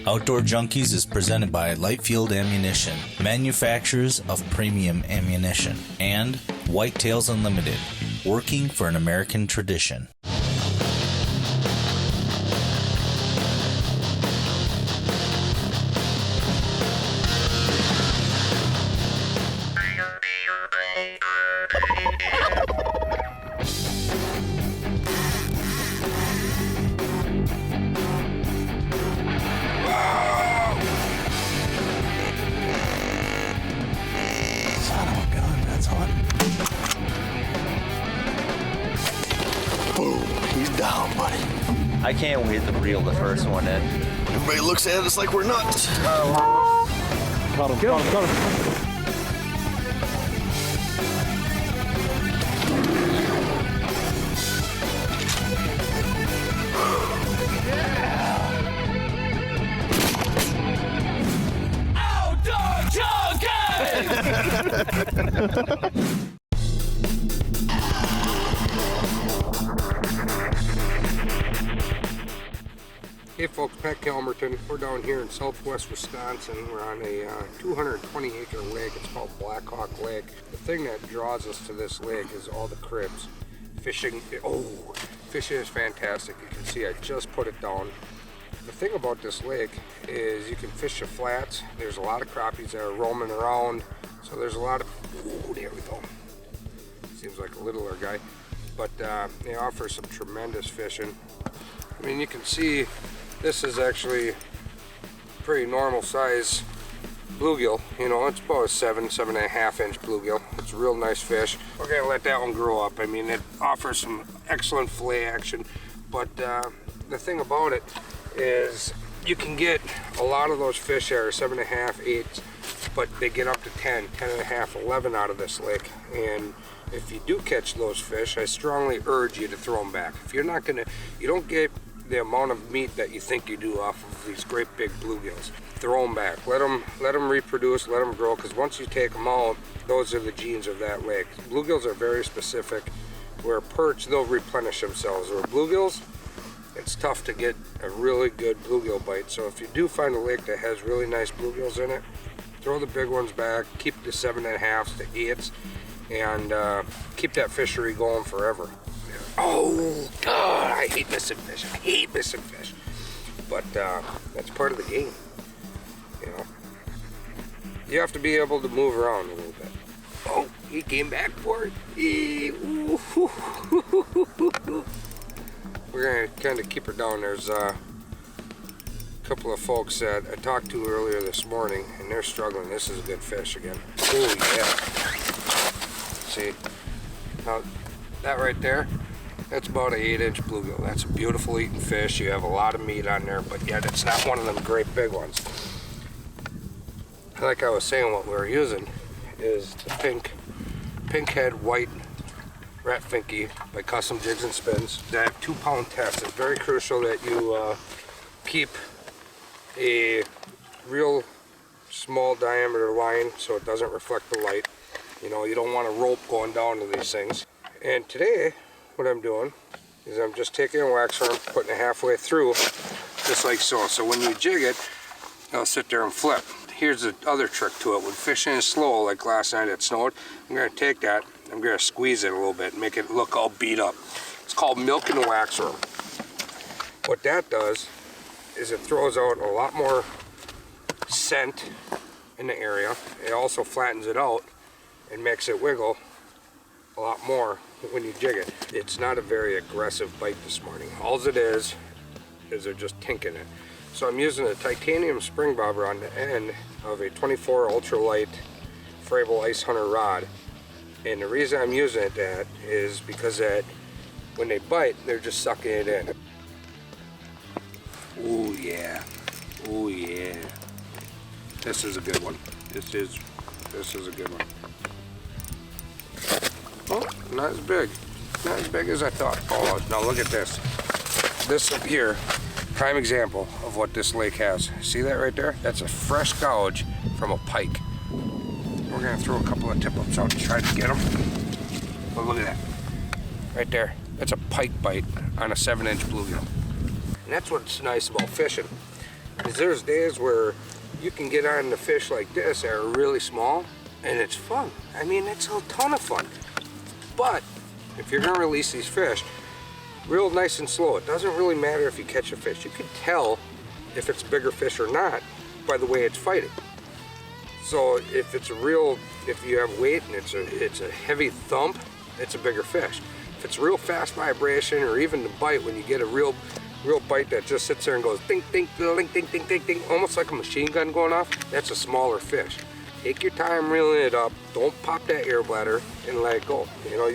Outdoor Junkies is presented by Lightfield Ammunition, manufacturers of premium ammunition, and Whitetails Unlimited, working for an American tradition. I can't wait to reel the first one in. Everybody looks at us like we're nuts. Got him, got him, got him. Outdoor Junkies! Hey folks, Pat Kalmerton. We're down here in southwest Wisconsin. We're on a 220 acre lake. It's called Blackhawk Lake. The thing that draws us to this lake is all the cribs. Fishing, fishing is fantastic. You can see I just put it down. The thing about this lake is you can fish the flats. There's a lot of crappies that are roaming around. So there's a lot of, there we go. Seems like a littler guy. But they offer some tremendous fishing. I mean, you can see this is actually pretty normal size bluegill. You know, it's about a 7.5 inch bluegill. It's a real nice fish. We're gonna let that one grow up. I mean, it offers some excellent fillet action, but the thing about it is you can get a lot of those fish that are 7.5, 8, but they get up to 10, 10.5, 11 out of this lake. And if you do catch those fish, I strongly urge you to throw them back. If you're not gonna, you don't get the amount of meat that you think you do off of these great big bluegills. Throw them back. Let them reproduce, let them grow, because once you take them out, those are the genes of that lake. Bluegills are very specific. Where perch, they'll replenish themselves. Where bluegills, it's tough to get a really good bluegill bite. So if you do find a lake that has really nice bluegills in it, throw the big ones back, keep the 7.5s to 8s, and keep that fishery going forever. Oh God, I hate missing fish. I hate missing fish. But that's part of the game. You know, you have to be able to move around a little bit. Oh, he came back for it. We're gonna kind of keep her down. There's a couple of folks that I talked to earlier this morning, and they're struggling. This is a good fish again. Oh yeah. See, now that right there, that's about an 8-inch bluegill. That's a beautiful eating fish. You have a lot of meat on there, but yet it's not one of them great big ones. Like I was saying, what we were using is the pink head white rat finky by Custom Jigs and Spins. That 2-pound test is very crucial that you keep a real small diameter line so it doesn't reflect the light. You know, you don't want a rope going down to these things. And today, what I'm doing is I'm just taking a wax worm, putting it halfway through, just like so. So when you jig it, it'll sit there and flip. Here's the other trick to it. When fishing is slow, like last night it snowed, I'm going to take that, I'm going to squeeze it a little bit and make it look all beat up. It's called milking the wax worm. What that does is it throws out a lot more scent in the area. It also flattens it out and makes it wiggle a lot more when you jig it. It's not a very aggressive bite this morning. All it is they're just tinking it. So I'm using a titanium spring bobber on the end of a 24 ultralight Frabill Ice Hunter rod. And the reason I'm using it that is because that when they bite, they're just sucking it in. Oh yeah, oh yeah. This is a good one. This is a good one. Oh, not as big. Not as big as I thought. Oh, now look at this. This up here, prime example of what this lake has. See that right there? That's a fresh gouge from a pike. We're gonna throw a couple of tip-ups out to try to get them. But look at that. Right there. That's a pike bite on a 7-inch bluegill. And that's what's nice about fishing. is there's days where you can get on the fish like this that are really small, and it's fun. I mean, it's a ton of fun. But if you're gonna release these fish, real nice and slow. It doesn't really matter if you catch a fish. You can tell if it's a bigger fish or not by the way it's fighting. So if it's if you have weight and it's a heavy thump, it's a bigger fish. If it's real fast vibration, or even the bite, when you get a real bite that just sits there and goes ding, ding, ding, ding, ding, ding, ding, almost like a machine gun going off, that's a smaller fish. Take your time reeling it up. Don't pop that air bladder and let it go. You know,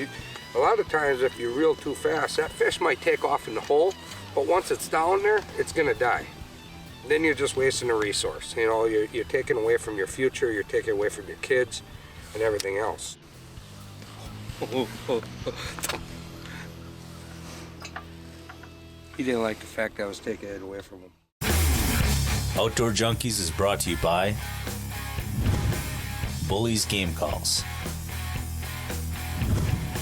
a lot of times if you reel too fast, that fish might take off in the hole, but once it's down there, it's gonna die. Then you're just wasting a resource. You know, you're taking away from your future, you're taking away from your kids and everything else. He didn't like the fact that I was taking it away from him. Outdoor Junkies is brought to you by Bully's Game Calls,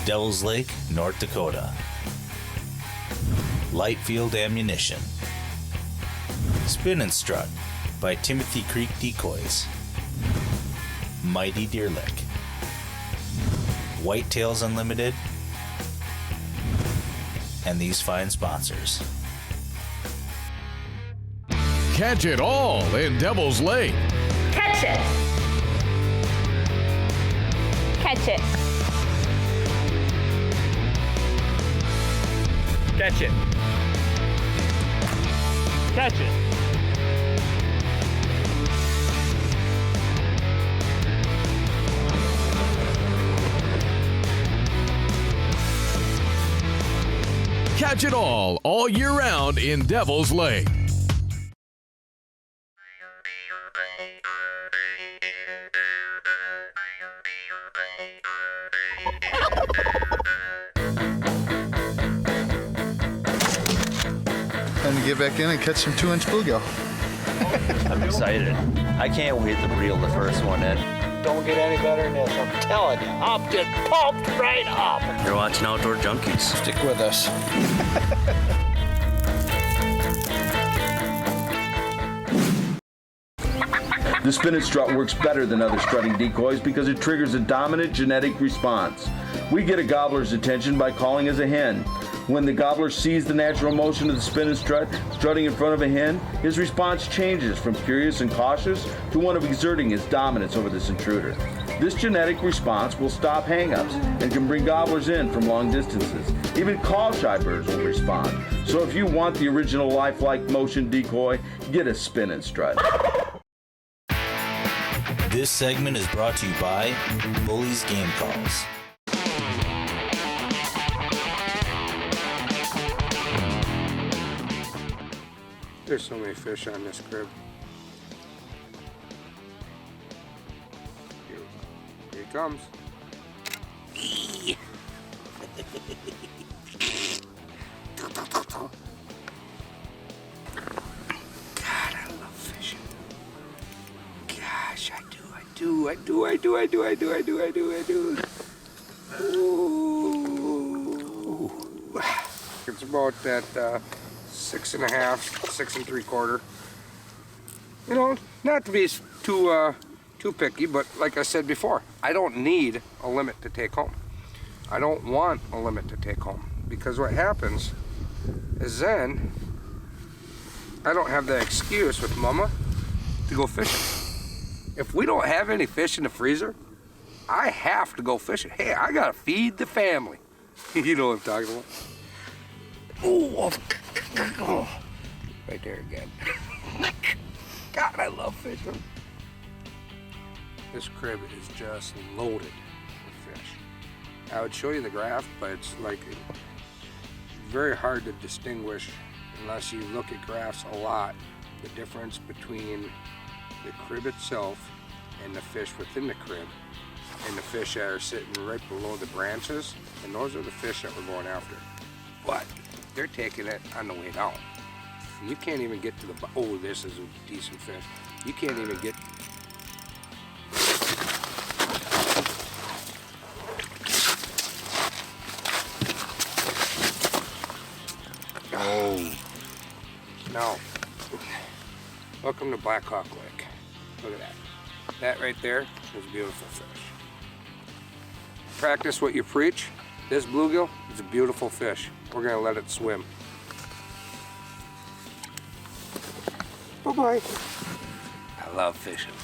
Devil's Lake, North Dakota, Lightfield Ammunition, Spin and Strut by Timothy Creek Decoys, Mighty Deer Lick, Whitetails Unlimited, and these fine sponsors. Catch it all in Devil's Lake. Catch it. Catch it. Catch it. Catch it. Catch it all year round in Devil's Lake. Time to get back in and catch some 2-inch bluegill. I'm excited. I can't wait to reel the first one in. Don't get any better than this, I'm telling you. I'm just pumped right up. You're watching Outdoor Junkies. Stick with us. The spin and strut works better than other strutting decoys because it triggers a dominant genetic response. We get a gobbler's attention by calling as a hen. When the gobbler sees the natural motion of the spin and strut strutting in front of a hen, his response changes from curious and cautious to one of exerting his dominance over this intruder. This genetic response will stop hang-ups and can bring gobblers in from long distances. Even call-shy birds will respond. So if you want the original lifelike motion decoy, get a spin and strut. This segment is brought to you by Bully's Game Calls. There's so many fish on this crib. Here he comes. God, I love fishing. Gosh, I do. Ooh. It's about that 6.5, 6 3/4. You know, not to be too picky, but like I said before, I don't need a limit to take home. I don't want a limit to take home, because what happens is then I don't have the excuse with Mama to go fishing. If we don't have any fish in the freezer, I have to go fishing. Hey, I gotta feed the family. You know what I'm talking about? Oh, right there again. God, I love fishing. This crib is just loaded with fish. I would show you the graph, but it's like very hard to distinguish unless you look at graphs a lot, the difference between the crib itself and the fish within the crib and the fish that are sitting right below the branches, and those are the fish that we're going after. But they're taking it on the way down. You can't even get to the, oh, this is a decent fish. You can't even get, oh, no. Welcome to Blackhawk Lake. Look at that. That right there is a beautiful fish. Practice what you preach. This bluegill is a beautiful fish. We're gonna let it swim. Bye-bye. I love fishing.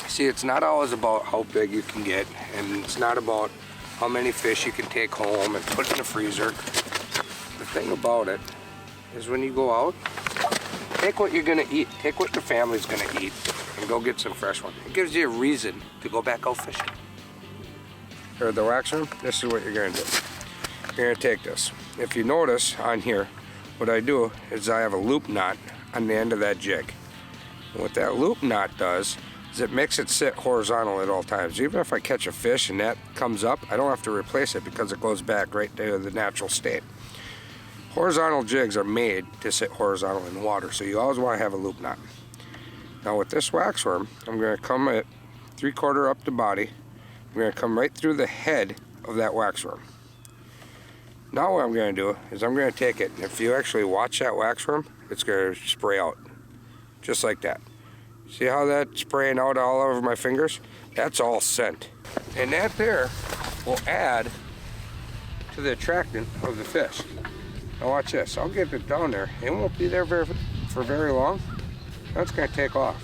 See, it's not always about how big you can get, and it's not about how many fish you can take home and put in the freezer. The thing about it is when you go out, take what you're gonna eat, take what your family's gonna eat, and go get some fresh one. It gives you a reason to go back out fishing. Here at the wax room, this is what you're gonna do. You're gonna take this. If you notice on here, what I do is I have a loop knot on the end of that jig. And what that loop knot does is it makes it sit horizontal at all times. Even if I catch a fish and that comes up, I don't have to replace it because it goes back right to the natural state. Horizontal jigs are made to sit horizontal in water, so you always want to have a loop knot. Now with this wax worm, I'm going to come at 3/4 up the body. I'm going to come right through the head of that wax worm. Now what I'm going to do is I'm going to take it, and if you actually watch that wax worm, it's going to spray out, just like that. See how that's spraying out all over my fingers? That's all scent. And that there will add to the attractant of the fish. Now watch this, I'll get it down there. It won't be there for very long. That's gonna take off.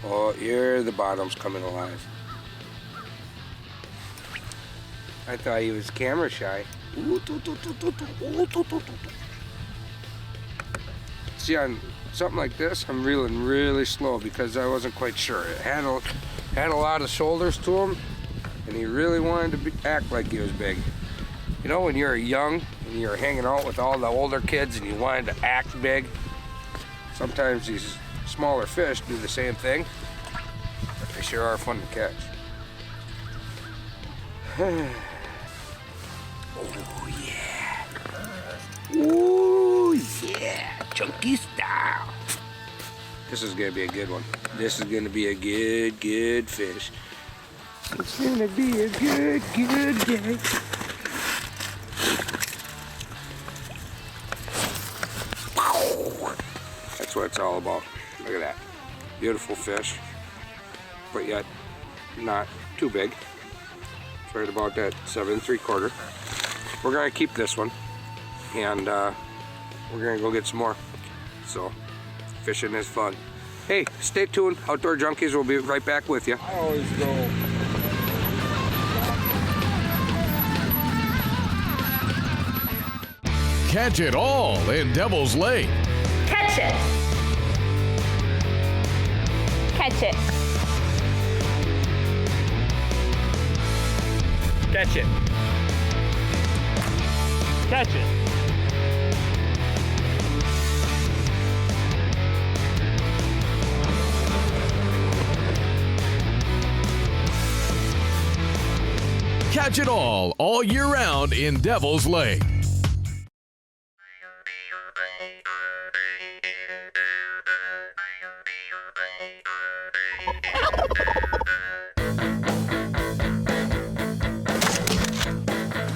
Oh, here the bottom's coming alive. I thought he was camera shy. See, on something like this, I'm reeling really slow because I wasn't quite sure. It had a lot of shoulders to him, and he really wanted to act like he was big. You know, when you're young and you're hanging out with all the older kids and you wanted to act big, sometimes these smaller fish do the same thing, but they sure are fun to catch. Oh yeah. Ooh yeah. Junkie Style. This is gonna be a good one. This is gonna be a good fish. It's gonna be a good day. That's what it's all about. Look at that. Beautiful fish, but yet not too big. It's right about that 7 3/4. We're gonna keep this one, and we're gonna go get some more. So, fishing is fun. Hey, stay tuned. Outdoor Junkies will be right back with you. I always go. Catch it all in Devil's Lake. Catch it. Catch it. Catch it. Catch it. Catch it all year round in Devil's Lake.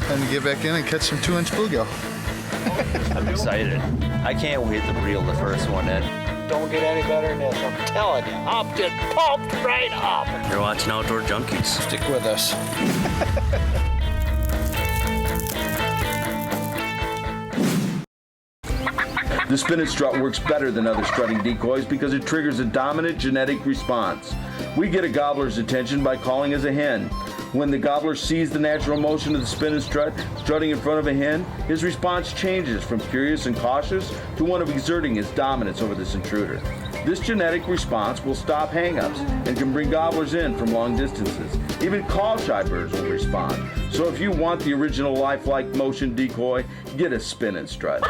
Time to get back in and catch some 2-inch bluegill. I'm excited. I can't wait to reel the first one in. Don't get any better than this, I'm telling you. I'm just pumped right up. You're watching Outdoor Junkies. Stick with us. The spinach strut works better than other strutting decoys because it triggers a dominant genetic response. We get a gobbler's attention by calling as a hen. When the gobbler sees the natural motion of the spinach strut strutting in front of a hen, his response changes from curious and cautious to one of exerting his dominance over this intruder. This genetic response will stop hang-ups and can bring gobblers in from long distances. Even call-shy birds will respond. So if you want the original lifelike motion decoy, get a spin and strut.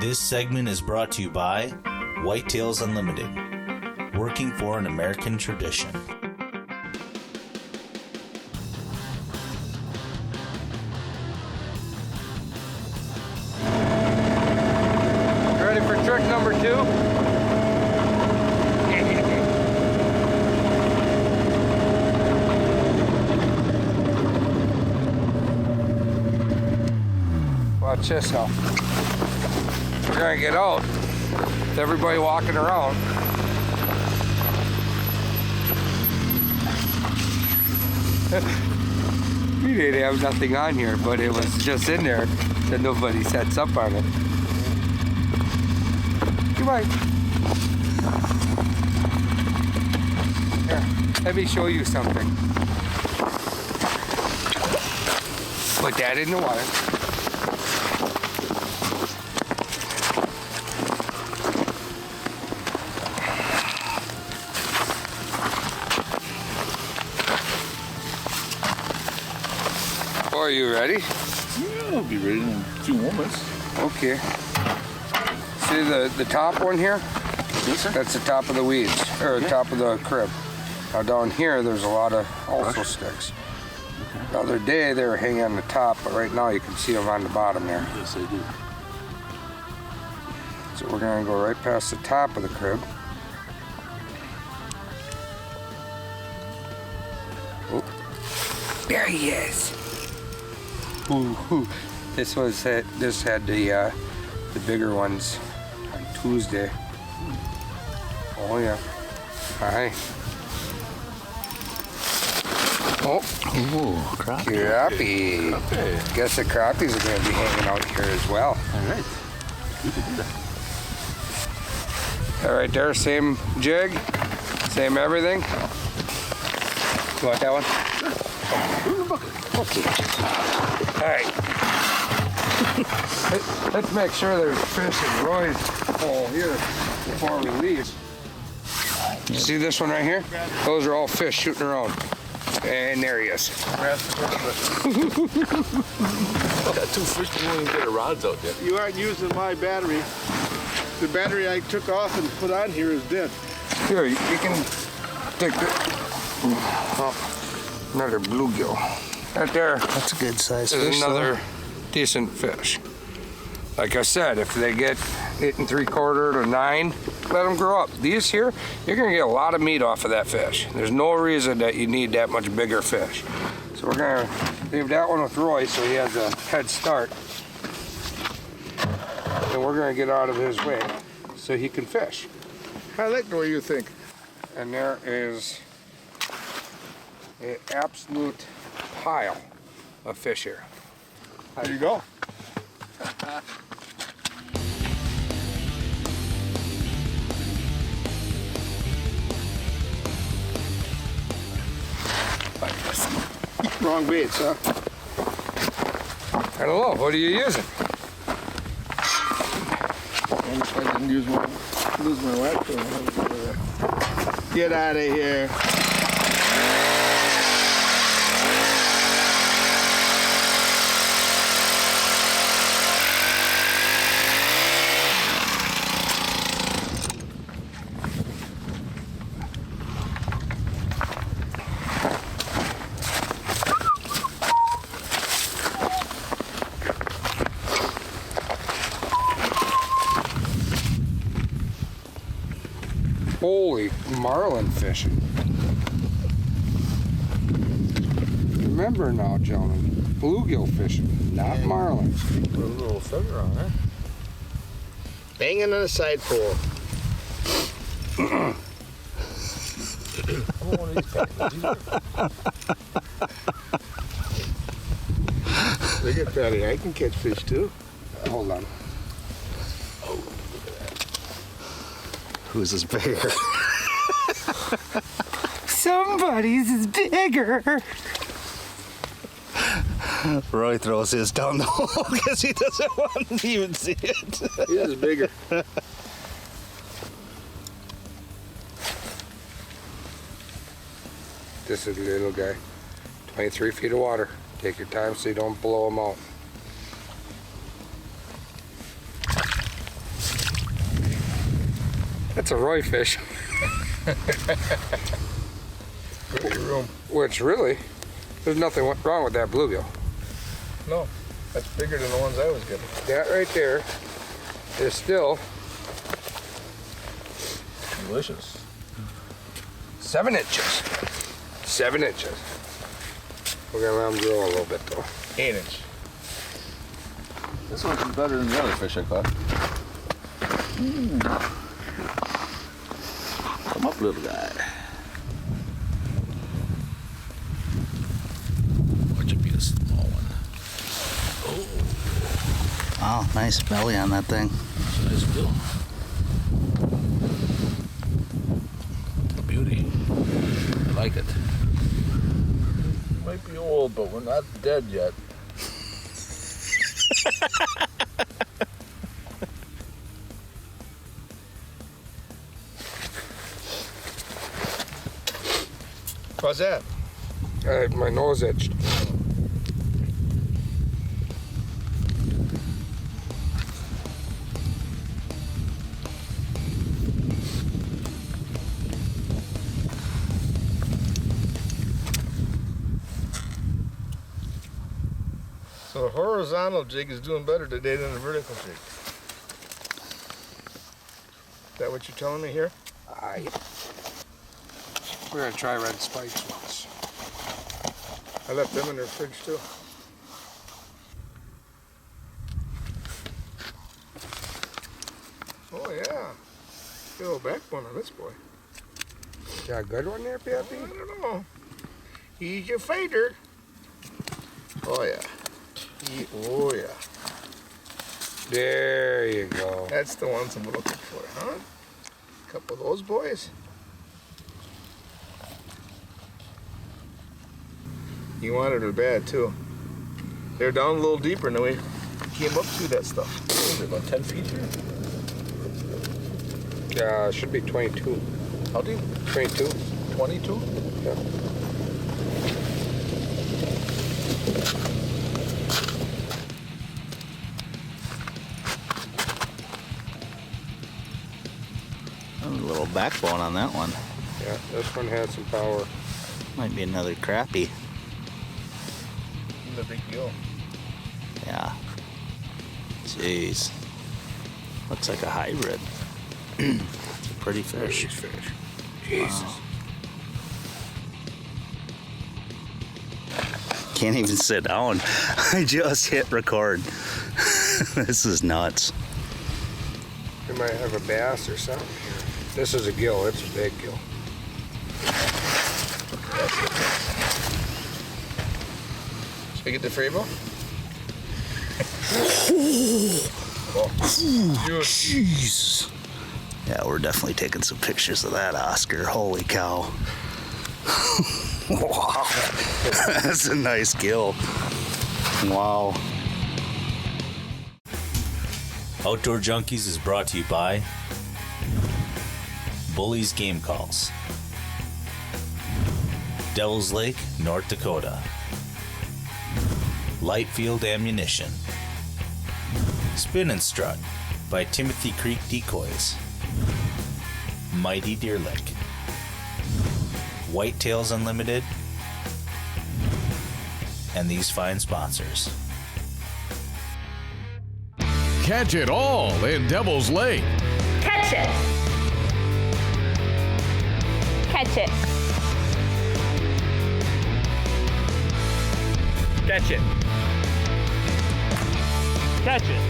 This segment is brought to you by Whitetails Unlimited, working for an American tradition. Ready for trick number 2? Watch Watch this now. We're gonna get out. With everybody walking around. We didn't have nothing on here, but it was just in there that nobody sets up on it. Goodbye. Here, let me show you something. Put that in the water. Are you ready? Yeah, I'll be ready in a few moments. Okay. See the top one here? Yes, sir. That's the top of the weeds, or the top of the crib. Now down here, there's a lot of also Brush. sticks. The other day, they were hanging on the top, but right now you can see them on the bottom there. Yes, I do. So we're gonna go right past the top of the crib. Oh, there he is. Ooh. This had the bigger ones on Tuesday. Oh yeah. Hi. Oh, crappie. Okay. Guess the crappies are gonna be hanging out here as well. All right. We can do that. All right, there, same jig, same everything. You want that one? Okay. All right. Let's make sure there's fish in Roy's hole here before we leave. You see this one right here? Those are all fish shooting around. And there he is. Got two fish, we won't even get the rods out yet. You aren't using my battery. The battery I took off and put on here is dead. Here, you can take it. Oh, another bluegill. Right there. That's a good size Is fish. another decent fish. Like I said, if they get 8 3/4 to 9, let them grow up. These here, you're gonna get a lot of meat off of that fish. There's no reason that you need that much bigger fish. So we're gonna leave that one with Roy so he has a head start. And we're gonna get out of his way so he can fish. I like the way you think. And there is an absolute pile of fish here. There you go. Wrong baits, huh? I don't know, what are you using? I didn't lose my wax. Get out of here. Holy marlin fishing. Remember now, gentlemen, bluegill fishing, not marlin. Put a little feather on there. Hanging on a side pole. I want one of these packages. Look at that. I can catch fish too. Hold on. Whose is bigger? Somebody's is bigger. Roy throws his down the hole because he doesn't want to even see it. His is bigger. This is the little guy. 23 feet of water. Take your time so you don't blow him out. That's a Roy fish. Great room. Which really, there's nothing wrong with that bluegill. No, that's bigger than the ones I was getting. That right there is still Delicious. 7 inches. 7 inches. We're gonna let them grow a little bit though. 8 inch. This one's better than the other fish I caught. Come up, little guy. Watch it be a small one. Oh, nice belly on that thing. Nice bill. A beauty. I like it. Might be old, but we're not dead yet. What's that? My nose itched. So the horizontal jig is doing better today than the vertical jig. Is that what you're telling me here? Aye. We're gonna try red spikes once. I left them in their fridge too. Oh yeah. Get a little backbone on this boy. Got a good one there, Pappy? I don't know. He's your fighter. Oh yeah. Oh yeah. There you go. That's the ones I'm looking for, huh? A couple of those boys. You wanted her bad too. They're down a little deeper than we came up to that stuff. What is it, about 10 feet here? Should be 22. How deep? 22. 22? Yeah. A little backbone on that one. Yeah, this one has some power. Might be another crappie. The big deal. Yeah. Jeez. Looks like a hybrid. It's a pretty fish. Jesus. Wow. Can't even sit down. I just hit record. This is nuts. We might have a bass or something here. This is a gill. It's a big gill. Should I get the Frabo? Jeez. Yeah, we're definitely taking some pictures of that, Oscar. Holy cow. Wow. That's a nice gill. Wow. Outdoor Junkies is brought to you by Bully's Game Calls, Devil's Lake, North Dakota, Lightfield Ammunition, Spin and Strut by Timothy Creek Decoys, Mighty Deer Lick, Whitetails Unlimited, and these fine sponsors. Catch it all in Devil's Lake. Catch it. Catch it. Catch it. Catch it.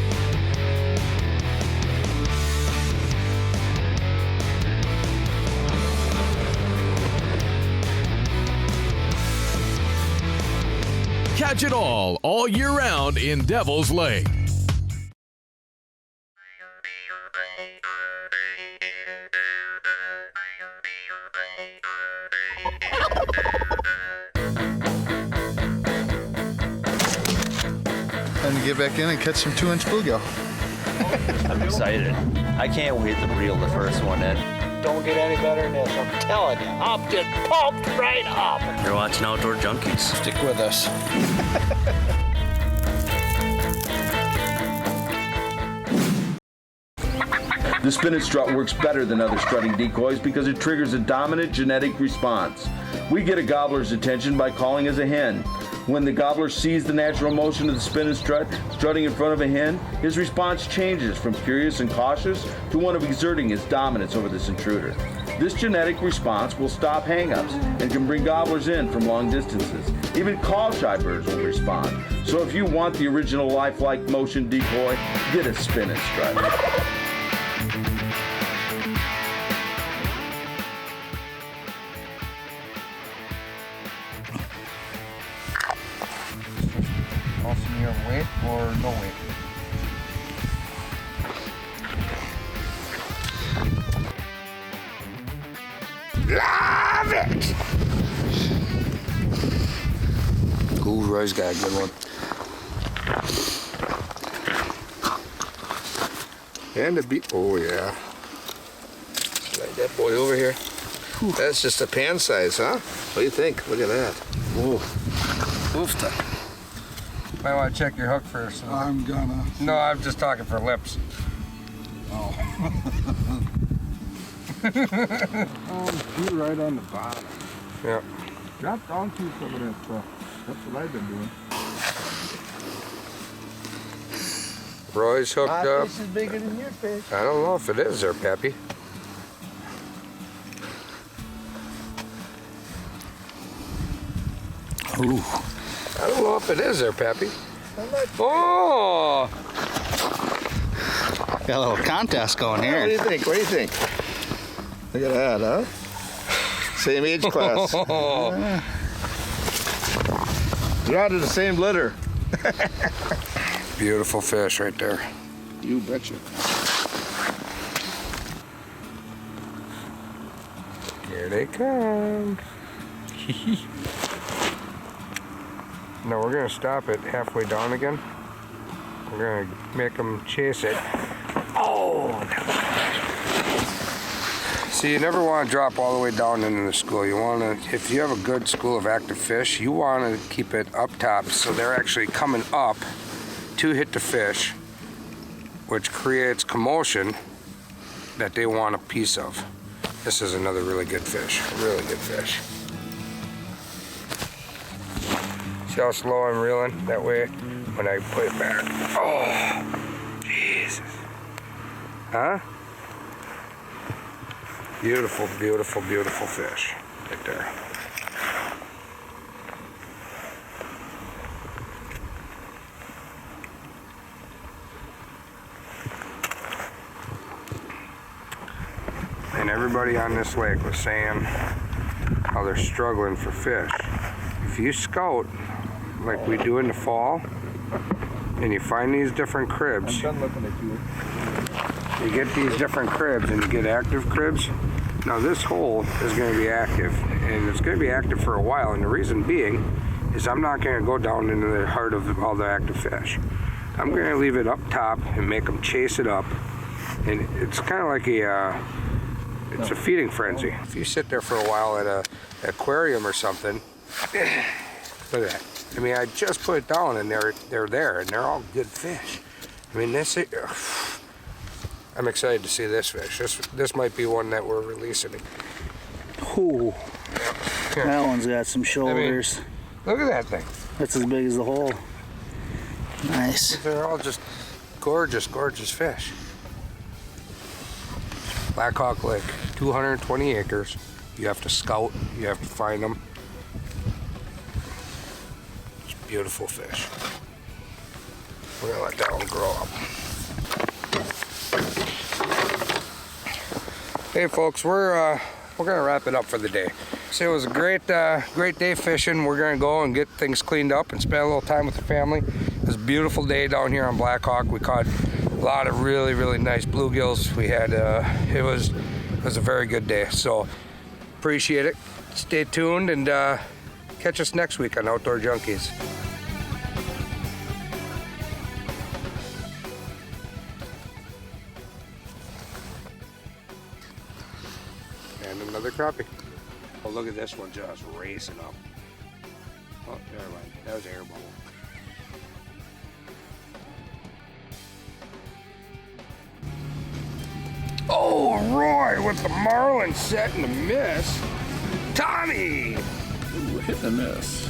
Catch it all year round in Devil's Lake. And get back in and catch some 2-inch bluegill. I'm excited. I can't wait to reel the first one in. Don't get any better than this, I'm telling you. I'm just pumped right up. You're watching Outdoor Junkies. Stick with us. The spin and strut works better than other strutting decoys because it triggers a dominant genetic response. We get a gobbler's attention by calling as a hen. When the gobbler sees the natural motion of the spin and strut strutting in front of a hen, his response changes from curious and cautious to one of exerting his dominance over this intruder. This genetic response will stop hangups and can bring gobblers in from long distances. Even call-shy birds will respond. So if you want the original lifelike motion decoy, get a spin and strike. Also near weight or no weight? Love it! Ooh, Roy's got a good one. And the beat. Oh, yeah. Like that boy over here. That's just a pan size, huh? What do you think? Look at that. Whoa. Oofta. Might want to check your hook first. I'm gonna. No, I'm just talking for lips. Oh. You're right on the bottom. Yeah. Drop down to some of that stuff. That's what I've been doing. Roy's hooked up. This is bigger than your fish. I don't know if it is there, Pappy. Ooh. I don't know if it is there, Pappy. Oh! Got a little contest going What do here. you think? What do you think? Look at that, huh? Same age class. They're out of the same litter. Beautiful fish right there. You betcha. Here they come. No, we're gonna stop it halfway down again. We're gonna make them chase it. Oh! See, you never want to drop all the way down into the school. You want to, if you have a good school of active fish, you want to keep it up top so they're actually coming up to hit the fish, which creates commotion that they want a piece of. This is another really good fish, really good fish. See how slow I'm reeling? That way, when I put it back. Oh, Jesus. Huh? Beautiful, beautiful, beautiful fish right there. And everybody on this lake was saying how they're struggling for fish. If you scout like we do in the fall, and you find these different cribs, I'm done looking at you. you get these different cribs and you get active cribs. Now this hole is going to be active, and it's going to be active for a while, and the reason being is I'm not going to go down into the heart of all the active fish. I'm going to leave it up top and make them chase it up, and it's kind of like it's a feeding frenzy. If you sit there for a while at an aquarium or something, look at that. I mean, I just put it down and they're there, and they're all good fish. I mean, I'm excited to see this fish. This might be one that we're releasing. Ooh. Yeah. That one's got some shoulders. Look at that thing. That's as big as the hole. Nice. They're all just gorgeous, gorgeous fish. Blackhawk Lake, 220 acres. You have to scout, you have to find them. It's beautiful fish. We're gonna let that one grow up. Hey folks, we're gonna wrap it up for the day. So it was a great day fishing. We're gonna go and get things cleaned up and spend a little time with the family. It was a beautiful day down here on Blackhawk. We caught a lot of really, really nice bluegills. We had it was a very good day. So appreciate it. Stay tuned and catch us next week on Outdoor Junkies. And another crappie. Oh, look at this one just racing up. Oh, never mind. That was an air bubble. Oh, Roy with the marlin setting the miss. Tommy! Ooh, hit and miss.